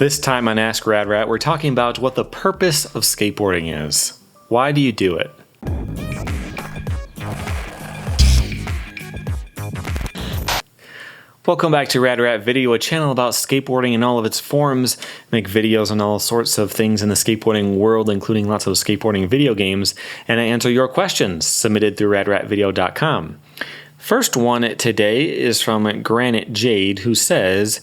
This time on Ask Rad Rat, we're talking about what the purpose of skateboarding is. Why do you do it? Welcome back to Rad Rat Video, a channel about skateboarding in all of its forms. Make videos on all sorts of things in the skateboarding world, including lots of skateboarding video games, and I answer your questions submitted through radratvideo.com. First one today is from Granite Jade, who says,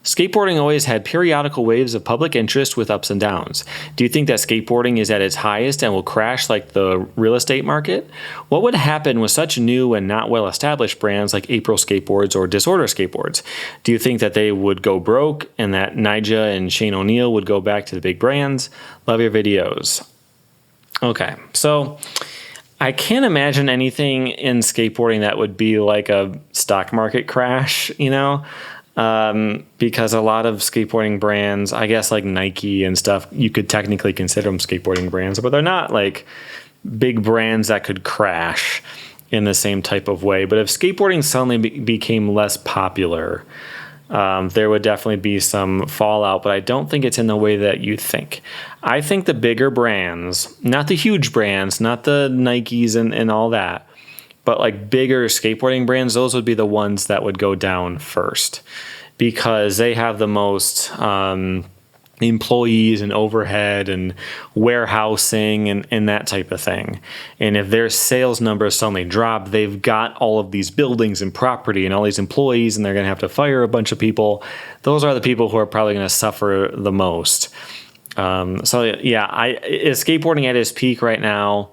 skateboarding always had periodical waves of public interest with ups and downs. Do you think that skateboarding is at its highest and will crash like the real estate market? What would happen with such new and not well-established brands like April Skateboards or Disorder Skateboards? Do you think that they would go broke and that Nyjah and Shane O'Neill would go back to the big brands? Love your videos. Okay, so I can't imagine anything in skateboarding that would be like a stock market crash, because a lot of skateboarding brands, I guess like Nike and stuff, you could technically consider them skateboarding brands, but they're not like big brands that could crash in the same type of way. But if skateboarding suddenly became less popular, there would definitely be some fallout, but I don't think it's in the way that you think. I think the bigger brands, not the huge brands, not the Nikes and all that, but like bigger skateboarding brands, those would be the ones that would go down first because they have the most employees and overhead and warehousing and that type of thing. And if their sales numbers suddenly drop, they've got all of these buildings and property and all these employees, and they're going to have to fire a bunch of people. Those are the people who are probably going to suffer the most. Is skateboarding at its peak right now?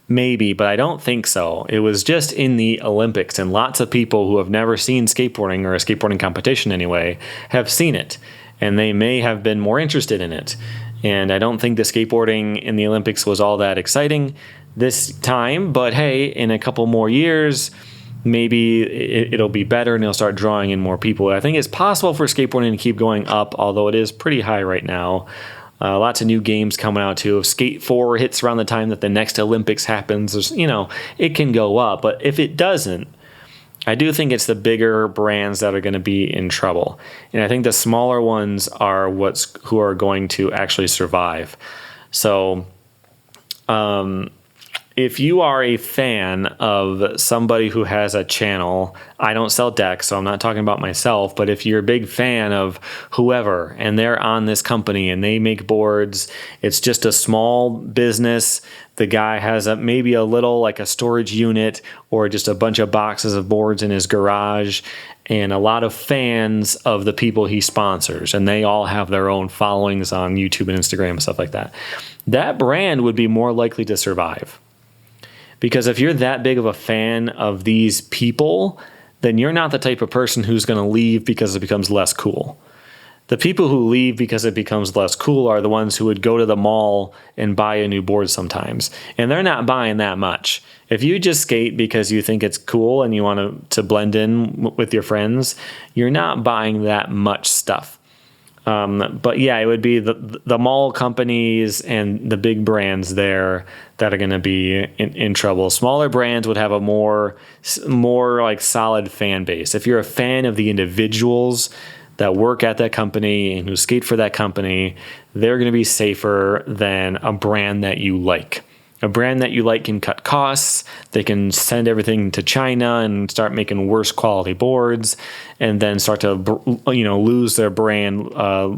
Maybe, but I don't think so. It was just in the Olympics, and lots of people who have never seen skateboarding or a skateboarding competition anyway have seen it, and they may have been more interested in it. And I don't think the skateboarding in the Olympics was all that exciting this time, but hey, in a couple more years, maybe it'll be better and it'll start drawing in more people. I think it's possible for skateboarding to keep going up, although it is pretty high right now. Lots of new games coming out too. If Skate 4 hits around the time that the next Olympics happens, it can go up. But if it doesn't, I do think it's the bigger brands that are going to be in trouble. And I think the smaller ones are who are going to actually survive. So if you are a fan of somebody who has a channel, I don't sell decks, so I'm not talking about myself, but if you're a big fan of whoever and they're on this company and they make boards, it's just a small business. The guy has maybe a little like a storage unit or just a bunch of boxes of boards in his garage and a lot of fans of the people he sponsors, and they all have their own followings on YouTube and Instagram and stuff like that. That brand would be more likely to survive. Because if you're that big of a fan of these people, then you're not the type of person who's going to leave because it becomes less cool. The people who leave because it becomes less cool are the ones who would go to the mall and buy a new board sometimes. And they're not buying that much. If you just skate because you think it's cool and you want to blend in with your friends, you're not buying that much stuff. But yeah, it would be the mall companies and the big brands there that are going to be in trouble. Smaller brands would have a more like solid fan base. If you're a fan of the individuals that work at that company and who skate for that company, they're going to be safer than a brand that you like. A brand that you like can cut costs. They can send everything to China and start making worse quality boards and then start to lose their brand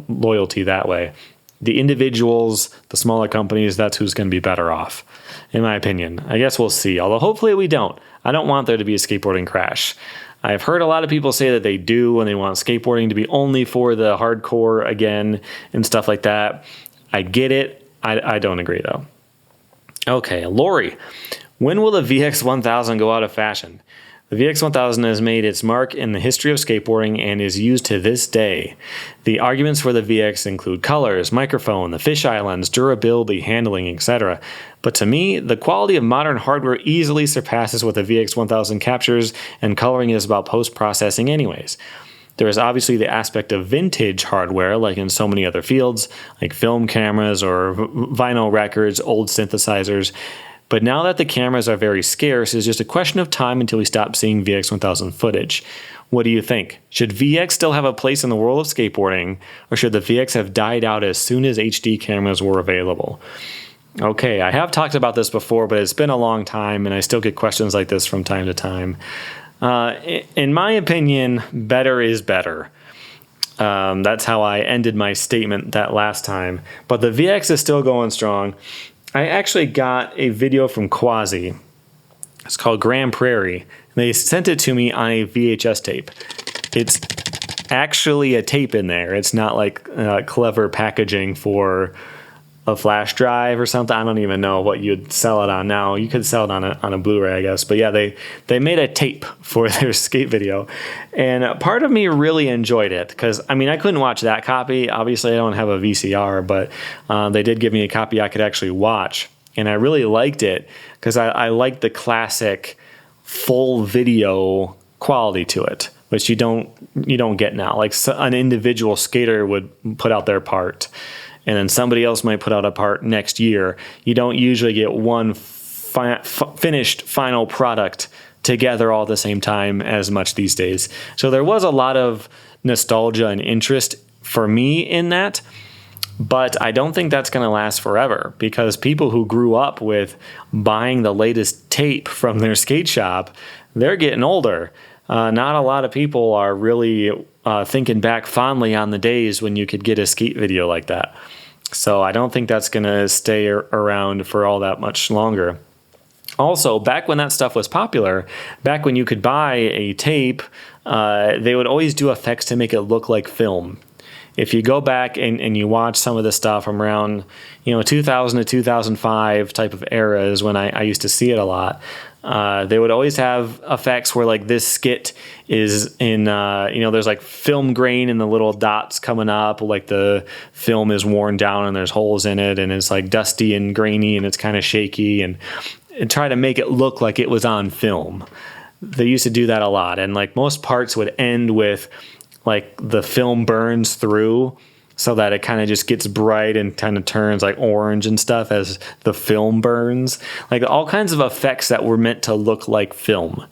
loyalty that way. The individuals, the smaller companies, that's who's going to be better off, in my opinion. I guess we'll see, although hopefully we don't. I don't want there to be a skateboarding crash. I've heard a lot of people say that they do and they want skateboarding to be only for the hardcore again and stuff like that. I get it. I don't agree, though. Okay, Lori, when will the VX1000 go out of fashion? The VX1000 has made its mark in the history of skateboarding and is used to this day. The arguments for the VX include colors, microphone, the fisheye lens, durability, handling, etc. But to me, the quality of modern hardware easily surpasses what the VX1000 captures, and coloring is about post-processing anyways. There is obviously the aspect of vintage hardware, like in so many other fields, like film cameras or vinyl records, old synthesizers. But now that the cameras are very scarce, it's just a question of time until we stop seeing VX1000 footage. What do you think? Should VX still have a place in the world of skateboarding, or should the VX have died out as soon as HD cameras were available? Okay, I have talked about this before, but it's been a long time, and I still get questions like this from time to time. In my opinion, better is better. That's how I ended my statement that last time. But the VX is still going strong. I actually got a video from Quasi. It's called Grand Prairie. They sent it to me on a VHS tape. It's actually a tape in there. It's not like clever packaging for a flash drive or something. I don't even know what you'd sell it on now. You could sell it on a Blu-ray, I guess. But yeah, they made a tape for their skate video. And part of me really enjoyed it because, I mean, I couldn't watch that copy. Obviously, I don't have a VCR, but they did give me a copy I could actually watch. And I really liked it because I liked the classic full video quality to it, which you don't get now. Like an individual skater would put out their part, and then somebody else might put out a part next year. You don't usually get one finished final product together all at the same time as much these days. So there was a lot of nostalgia and interest for me in that. But I don't think that's going to last forever because people who grew up with buying the latest tape from their skate shop, they're getting older. Not a lot of people are really thinking back fondly on the days when you could get a skate video like that. So I don't think that's going to stay around for all that much longer. Also, back when that stuff was popular, back when you could buy a tape, they would always do effects to make it look like film. If you go back and you watch some of the stuff from around 2000 to 2005 type of eras when I used to see it a lot, they would always have effects where like this skit is in, there's like film grain and the little dots coming up, like the film is worn down and there's holes in it and it's like dusty and grainy and it's kind of shaky and try to make it look like it was on film. They used to do that a lot. And like most parts would end with like the film burns through so that it kind of just gets bright and kind of turns like orange and stuff as the film burns. Like all kinds of effects that were meant to look like film.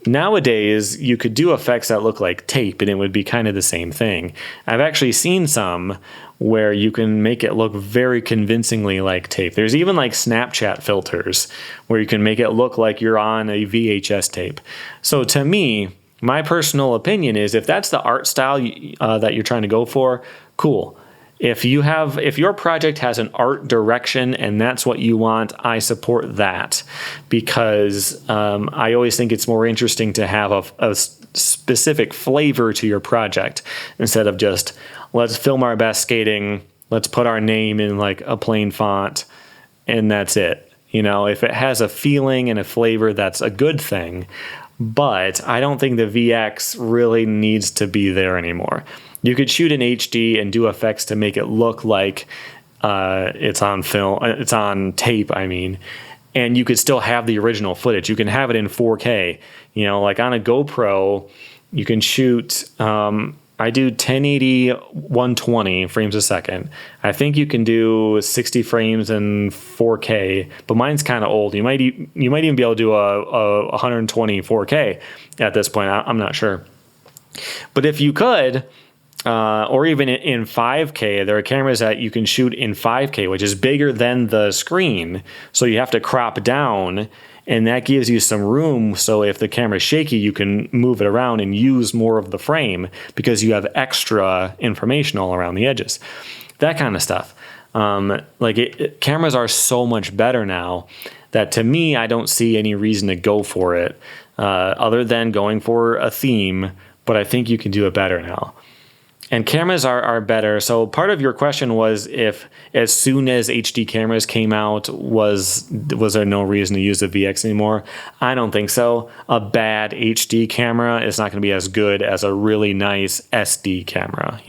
Nowadays, you could do effects that look like tape and it would be kind of the same thing. I've actually seen some where you can make it look very convincingly like tape. There's even like Snapchat filters where you can make it look like you're on a VHS tape. So to me, my personal opinion is if that's the art style that you're trying to go for, cool. If your project has an art direction and that's what you want, I support that because I always think it's more interesting to have a specific flavor to your project instead of just let's film our best skating, let's put our name in like a plain font, and that's it. If it has a feeling and a flavor, that's a good thing. But I don't think the VX really needs to be there anymore. You could shoot in HD and do effects to make it look like it's on film, it's on tape, I mean, and you could still have the original footage. You can have it in 4K. Like on a GoPro, you can shoot, I do 1080, 120 frames a second. I think you can do 60 frames in 4K, but mine's kind of old. You might even be able to do a 120 4K at this point. I'm not sure. But if you could, or even in 5K, there are cameras that you can shoot in 5K, which is bigger than the screen. So you have to crop down. And that gives you some room, so if the camera's shaky, you can move it around and use more of the frame because you have extra information all around the edges. That kind of stuff. Cameras are so much better now that to me, I don't see any reason to go for it other than going for a theme, but I think you can do it better now. And cameras are better. So part of your question was if as soon as HD cameras came out, was there no reason to use the VX anymore? I don't think so. A bad HD camera is not going to be as good as a really nice SD camera,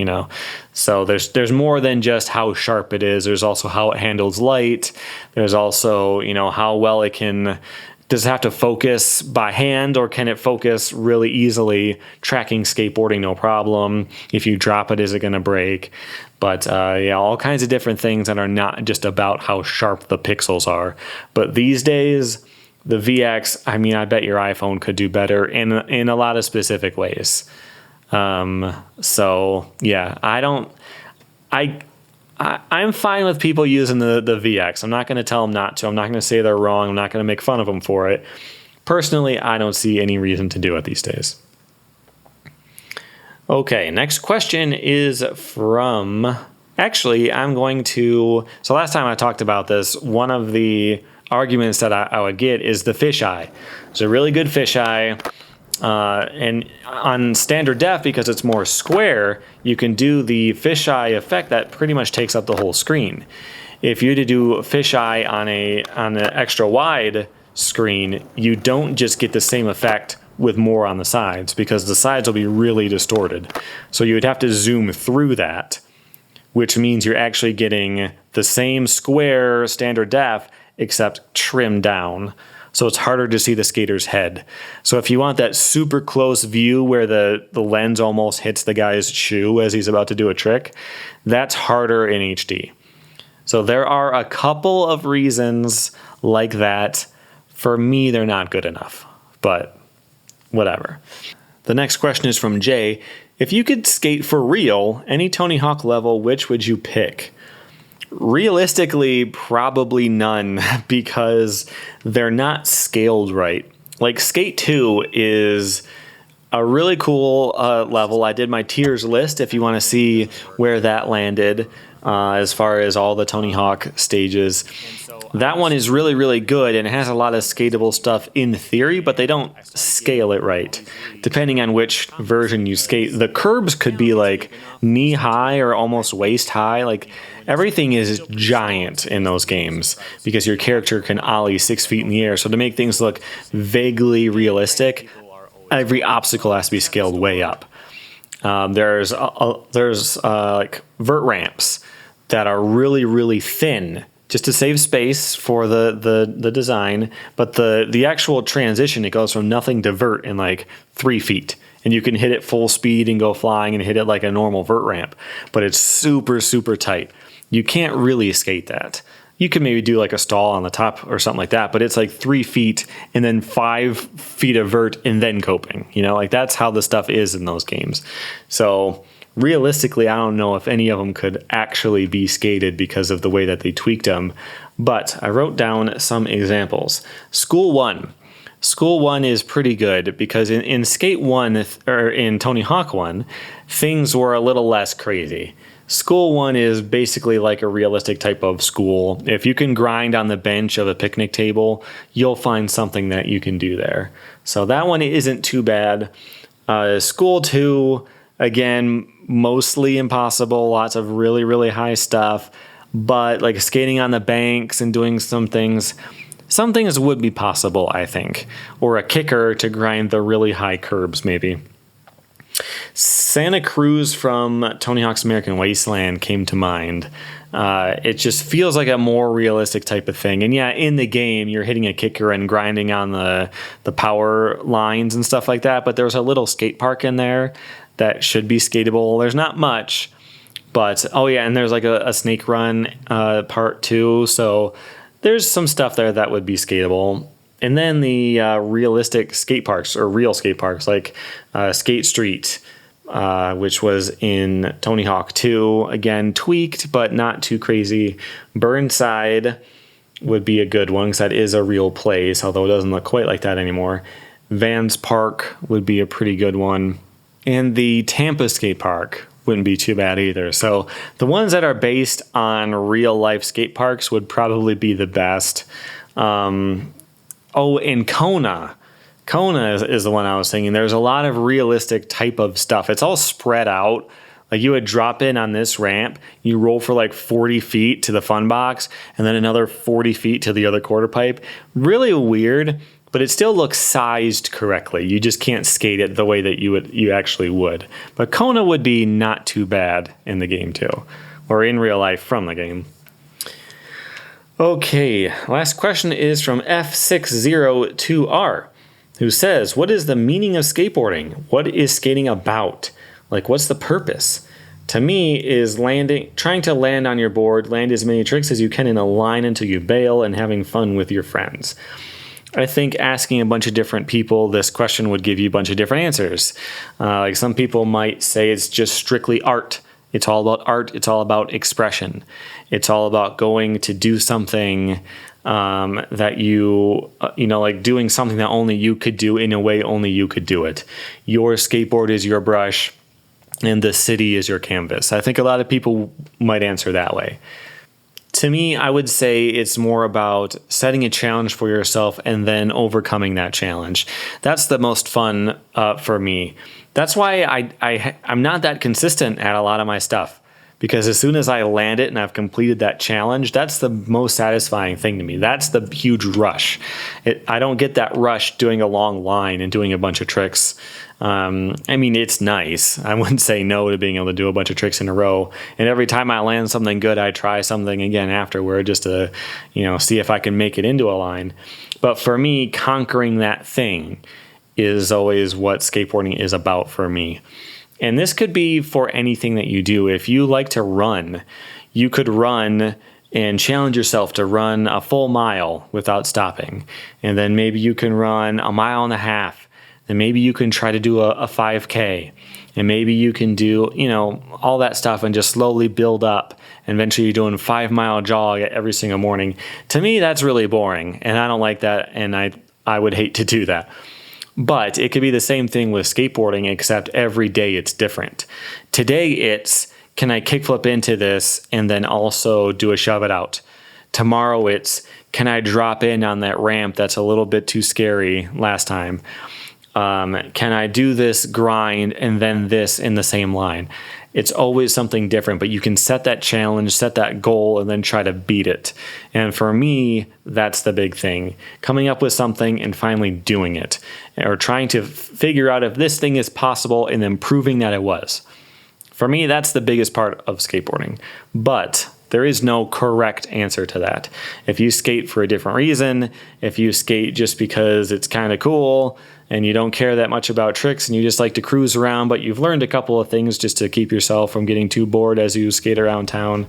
So there's more than just how sharp it is. There's also how it handles light. There's also, how well it can does it have to focus by hand, or can it focus really easily, tracking skateboarding no problem? If you drop it, is it going to break? But yeah, all kinds of different things that are not just about how sharp the pixels are. But these days, the VX, I mean, I bet your iPhone could do better in a lot of specific ways. So yeah, I'm fine with people using the VX. I'm not going to tell them not to. I'm not going to say they're wrong. I'm not going to make fun of them for it. Personally, I don't see any reason to do it these days. Okay, next question is from... Actually, I'm going to... So last time I talked about this, one of the arguments that I would get is the fisheye. It's a really good fisheye. And on standard def, because it's more square, you can do the fisheye effect that pretty much takes up the whole screen. If you were to do fisheye on an extra wide screen, you don't just get the same effect with more on the sides, because the sides will be really distorted. So you would have to zoom through that, which means you're actually getting the same square standard def, except trimmed down. So it's harder to see the skater's head. So if you want that super close view where the lens almost hits the guy's shoe as he's about to do a trick, that's harder in HD. So there are a couple of reasons like that. For me, they're not good enough, but whatever. The next question is from Jay. If you could skate for real, any Tony Hawk level, which would you pick? Realistically, probably none, because they're not scaled right. Like Skate 2 is a really cool level. I did my tiers list if you want to see where that landed as far as all the Tony Hawk stages. That one is really, really good, and it has a lot of skatable stuff in theory, but they don't scale it right. Depending on which version you skate, the curbs could be like knee high or almost waist high. Like everything is giant in those games because your character can ollie 6 feet in the air. So to make things look vaguely realistic, every obstacle has to be scaled way up. There's like vert ramps that are really, really thin, just to save space for the design, but the actual transition, it goes from nothing to vert in like 3 feet, and you can hit it full speed and go flying and hit it like a normal vert ramp, but it's super, super tight. You can't really skate that. You can maybe do like a stall on the top or something like that, but it's like 3 feet and then 5 feet of vert and then coping. You know, like that's how the stuff is in those games. So realistically, I don't know if any of them could actually be skated because of the way that they tweaked them, but I wrote down some examples. School 1. School 1 is pretty good because in Skate 1, or in Tony Hawk 1, things were a little less crazy. School 1 is basically like a realistic type of school. If you can grind on the bench of a picnic table, you'll find something that you can do there. So that one isn't too bad. School 2, again, mostly impossible, lots of really, really high stuff, but like skating on the banks and doing some things would be possible, I think, or a kicker to grind the really high curbs maybe. Santa Cruz from Tony Hawk's American Wasteland came to mind. It just feels like a more realistic type of thing. And yeah, in the game, you're hitting a kicker and grinding on the power lines and stuff like that, but there's a little skate park in there that should be skatable. There's not much, but oh yeah, and there's like a snake run part too, so there's some stuff there that would be skatable. And then the realistic skate parks, or real skate parks, like Skate Street, which was in Tony Hawk 2, again tweaked but not too crazy. Burnside would be a good one because that is a real place, although it doesn't look quite like that anymore. Vans Park would be a pretty good one. And the Tampa skate park wouldn't be too bad either. So the ones that are based on real life skate parks would probably be the best. And Kona. Kona is the one I was thinking. There's a lot of realistic type of stuff. It's all spread out. Like you would drop in on this ramp, you roll for like 40 feet to the fun box, and then another 40 feet to the other quarter pipe. Really weird. But it still looks sized correctly. You just can't skate it the way that you actually would. But Kona would be not too bad in the game too, or in real life from the game. Okay, last question is from F602R, who says, what is the meaning of skateboarding? What is skating about? Like, what's the purpose? To me, is trying to land on your board, land as many tricks as you can in a line until you bail, and having fun with your friends. I think asking a bunch of different people this question would give you a bunch of different answers. Like some people might say it's just strictly art. It's all about art. It's all about expression. It's all about going to do something that like doing something that only you could do in a way only you could do it. Your skateboard is your brush, and the city is your canvas. I think a lot of people might answer that way. To me, I would say it's more about setting a challenge for yourself and then overcoming that challenge. That's the most fun for me. That's why I'm not that consistent at a lot of my stuff, because as soon as I land it and I've completed that challenge, that's the most satisfying thing to me. That's the huge rush. I don't get that rush doing a long line and doing a bunch of tricks. I mean, it's nice. I wouldn't say no to being able to do a bunch of tricks in a row. And every time I land something good, I try something again afterward just to, see if I can make it into a line. But for me, conquering that thing is always what skateboarding is about for me. And this could be for anything that you do. If you like to run, you could run and challenge yourself to run a full mile without stopping. And then maybe you can run a mile and a half. Then maybe you can try to do a 5K. And maybe you can do, all that stuff and just slowly build up. And eventually you're doing a 5-mile jog every single morning. To me, that's really boring. And I don't like that. And I would hate to do that. But it could be the same thing with skateboarding, except every day it's different. Today it's, can I kickflip into this and then also do a shove it out? Tomorrow it's, can I drop in on that ramp that's a little bit too scary last time? Can I do this grind and then this in the same line? It's always something different, but you can set that challenge, set that goal, and then try to beat it. And for me, that's the big thing. Coming up with something and finally doing it, or trying to figure out if this thing is possible and then proving that it was. For me, that's the biggest part of skateboarding. But there is no correct answer to that. If you skate for a different reason, if you skate just because it's kind of cool, and you don't care that much about tricks and you just like to cruise around, but you've learned a couple of things just to keep yourself from getting too bored as you skate around town,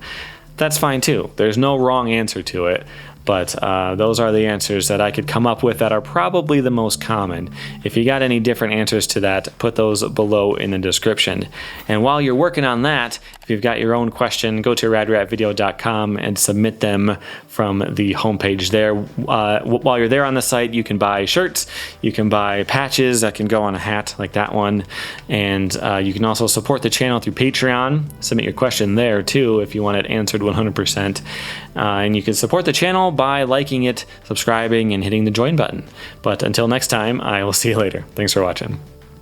that's fine too. There's no wrong answer to it. But those are the answers that I could come up with that are probably the most common. If you got any different answers to that, put those below in the description. And while you're working on that, if you've got your own question, go to radratvideo.com and submit them from the homepage there. While you're there on the site, you can buy shirts, you can buy patches that can go on a hat like that one, and you can also support the channel through Patreon. Submit your question there too if you want it answered 100%. And you can support the channel by liking it, subscribing, and hitting the join button. But until next time, I will see you later. Thanks for watching.